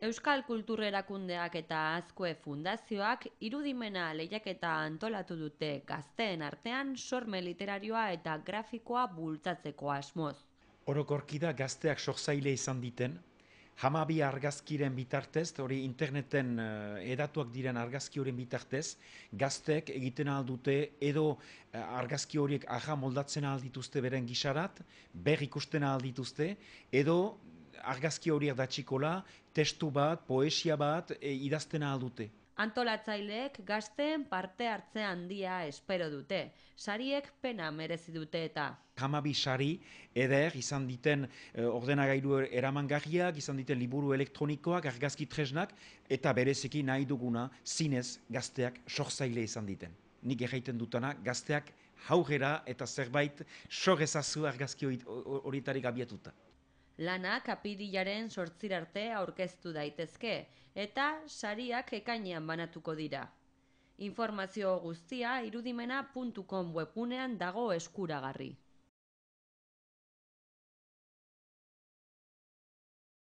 Euskal Kultur Erakundeak eta Azkue Fundazioak irudimena lehiaketa antolatu dute gazteen artean sorme literarioa eta grafikoa bultzatzeko asmoz. Orokorki da gazteak sortzaile izan diten, hamabi argazkiren bitartez, hori interneten edatuak diren argazki horien bitartez, gazteek egiten aldute edo argazki horiek aja moldatzen aldituzte beren gisarat, ber ikusten aldituzte, edo argazki horiek datxikola, testu bat, poesia bat idazten aldute. Antolatzaileek gazteen parte hartze handia espero dute. Sariek pena merezi dute eta. Hamabi sari eder izan diten ordenagailu eramangarriak, izan diten liburu elektronikoak, argazki tresnak, eta bereziki nahi duguna zinez gazteak sortzaile izan diten. Nik erraiten dutana, gazteak haugera eta zerbait sor ezazu argazki horietarik abiatuta. Lanak apirilaren 8 arte aurkeztu daitezke, eta sariak ekainean banatuko dira. Informazio guztia irudimena.com webgunean dago eskuragarri.